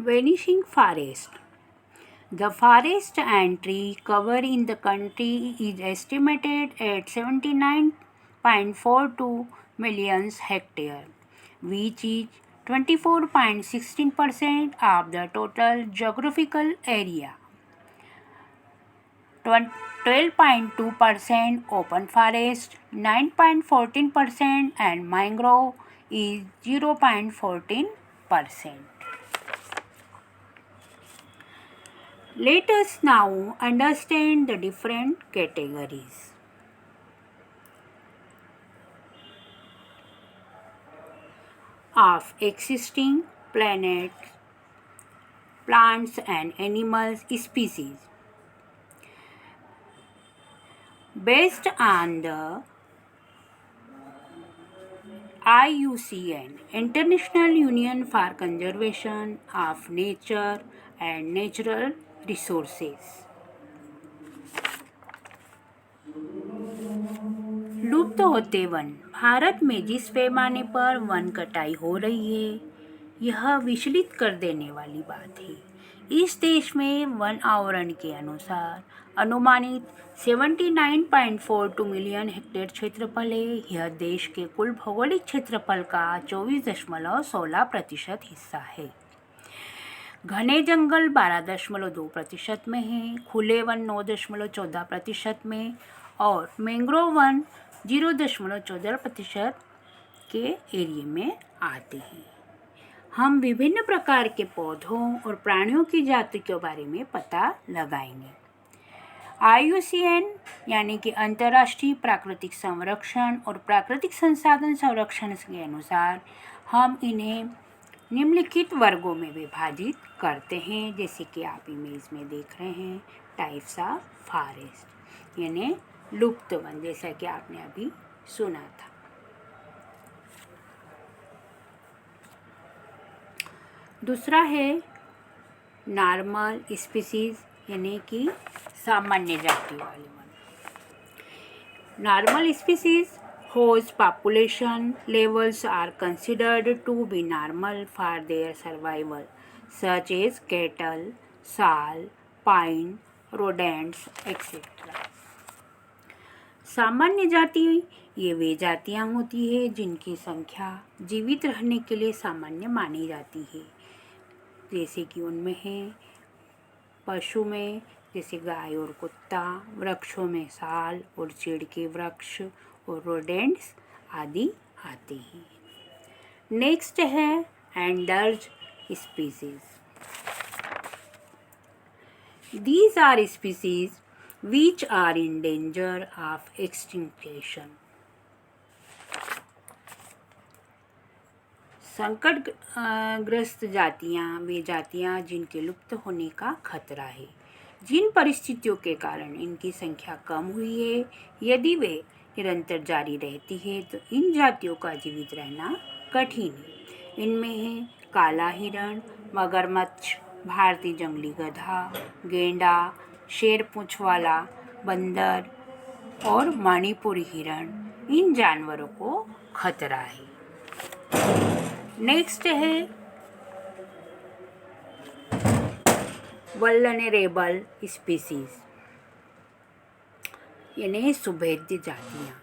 Vanishing forest. The forest and tree cover in the country is estimated at 79.42 million hectares, which is 24.16% of the total geographical area. 12.2% open forest, 9.14% and mangrove is 0.14%. Let us now understand the different categories. Of existing planets, plants and animal species. Based on the IUCN, International Union for Conservation of Nature and Natural Resources. लुप्त होते one. Bharat में जिस पैमाने पर one कटाई हो रही है, यह विचलित कर देने वाली बात है। इस देश में वन आवरण के अनुसार अनुमानित 79.42 मिलियन हेक्टेयर क्षेत्रफल है। यह देश के कुल भौगोलिक क्षेत्रफल का 24.16% हिस्सा है। घने जंगल 12.2% में है, खुले वन 9.14% में और मैंग्रोव वन 0.14% के एरिया में आते हैं। हम विभिन्न प्रकार के पौधों और प्राणियों की जाति के बारे में पता लगाएंगे। IUCN यानी कि अंतर्राष्ट्रीय प्राकृतिक संरक्षण और प्राकृतिक संसाधन संरक्षण के अनुसार हम इन्हें निम्नलिखित वर्गों में विभाजित करते हैं, जैसे कि आप इमेज में देख रहे हैं। टाइप्स ऑफ फॉरेस्ट यानी लुप्त वन, जैसा कि आपने अभी सुना था। दूसरा है नॉर्मल स्पीसीज यानी कि सामान्य जाति वाले one. Normal species whose population levels are considered to be normal for their survival, such as cattle, sal, pine, rodents, etc. सामान्य जाति ये वे जातियाँ होती है जिनकी संख्या जीवित रहने के लिए सामान्य मानी जाती है, जैसे कि उनमें है पशु में जैसे गाय और कुत्ता, वृक्षों में साल और चीड़ के वृक्ष और रोडेंट्स आदि आते हैं। नेक्स्ट है एंडर्ड species. These are species which are in danger of extinction. संकट ग्रस्त जातियाँ वे जातियाँ जिनके लुप्त होने का खतरा है। जिन परिस्थितियों के कारण इनकी संख्या कम हुई है, यदि वे निरंतर जारी रहती है तो इन जातियों का जीवित रहना कठिन है। इनमें है काला हिरण, मगरमच्छ, भारतीय जंगली गधा, गेंडा, शेर पूंछ वाला बंदर और मणिपुरी हिरण। इन जानवरों को खतरा है। नेक्स्ट है वल्नरेबल स्पीसीज यानी सुभेद्य जातियाँ।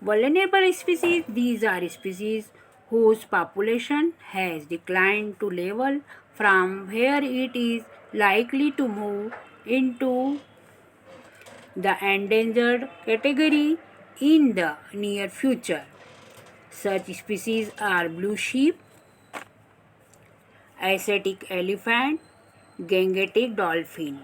Vulnerable species, these are species whose population has declined to level from where it is likely to move into the endangered category in the near future. Such species are blue sheep, Asiatic elephant, Gangetic dolphin.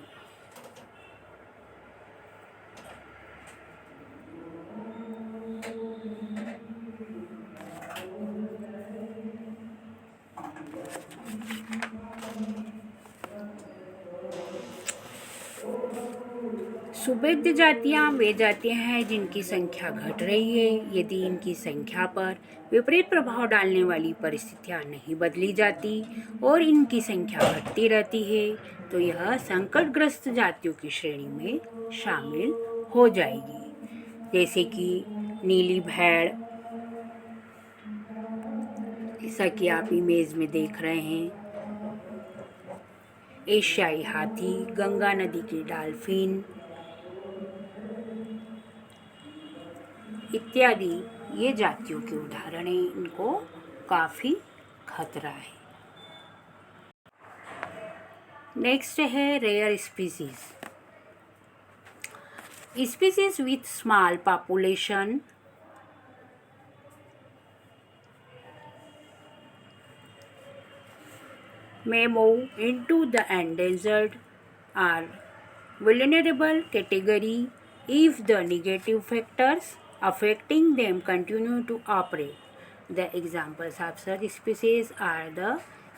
सुभेद्य जातियाँ वे जातियाँ हैं जिनकी संख्या घट रही है। यदि इनकी संख्या पर विपरीत प्रभाव डालने वाली परिस्थितियाँ नहीं बदली जाती और इनकी संख्या घटती रहती है तो यह संकटग्रस्त जातियों की श्रेणी में शामिल हो जाएगी, जैसे कि नीली भेड़, जैसा कि आप इमेज में देख रहे हैं, एशियाई हाथी, गंगा नदी की डॉल्फिन इत्यादि ये जातियों के उदाहरण हैं। इनको काफ़ी खतरा है। नेक्स्ट है rare species. Species with small population may move into the endangered or vulnerable category if the negative factors affecting them continue to operate. The examples of such species are the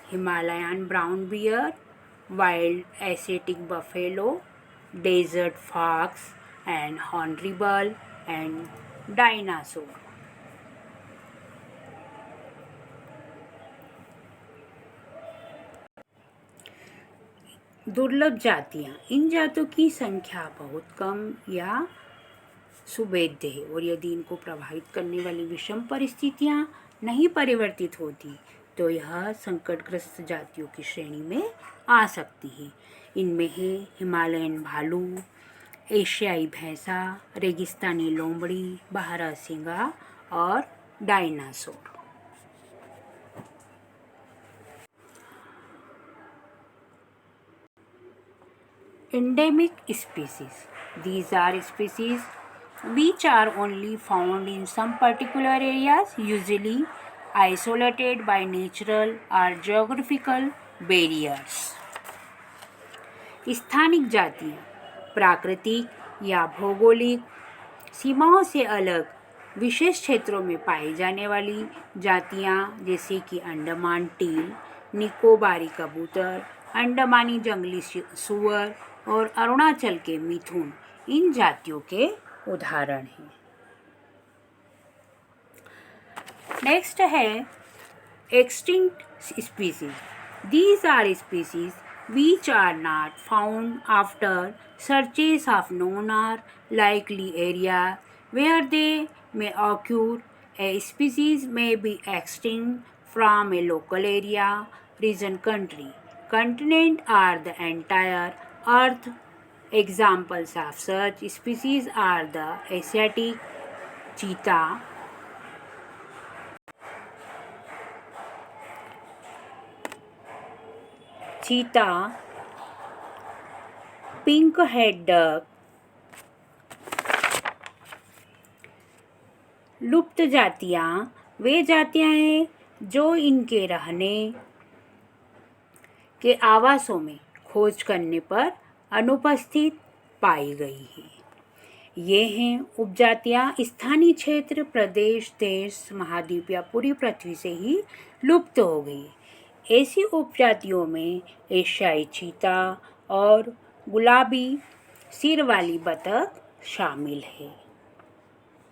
Himalayan brown bear, wild Asiatic buffalo, desert fox, and hornbill and dinosaur. दुर्लभ जातियाँ, इन जातों की संख्या बहुत कम या सुभेद्य है और यदि इनको प्रभावित करने वाली विषम परिस्थितियाँ नहीं परिवर्तित होती तो यह संकटग्रस्त जातियों की श्रेणी में आ सकती है। इनमें है हिमालयन भालू, एशियाई भैंसा, रेगिस्तानी लोमड़ी, बारहसिंगा और dinosaur. Endemic species. These are species which are only found in some particular areas, usually isolated by natural or geographical barriers. स्थानिक जातियाँ प्राकृतिक या भौगोलिक सीमाओं से अलग विशेष क्षेत्रों में पाई जाने वाली जातियाँ, जैसे कि अंडमान टील, निकोबारी कबूतर, अंडमानी जंगली सूअर और अरुणाचल के मिथुन इन जातियों के उदाहरण हैं। नेक्स्ट है extinct species. These are species which are not found after searches of known or likely area where they may occur. A species may be extinct from a local area, region, country, continent or the entire earth. Examples of such species are the Asiatic cheetah, pink head duck, लुप्त जातियाँ वे जातियाँ हैं जो इनके रहने के आवासों में खोज करने पर अनुपस्थित पाई गई है। ये हैं उपजातियाँ स्थानीय क्षेत्र, प्रदेश, देश, महाद्वीप या पूरी पृथ्वी से ही लुप्त हो गई। ऐसी उपजातियों में एशियाई चीता और गुलाबी सिर वाली बतख शामिल है।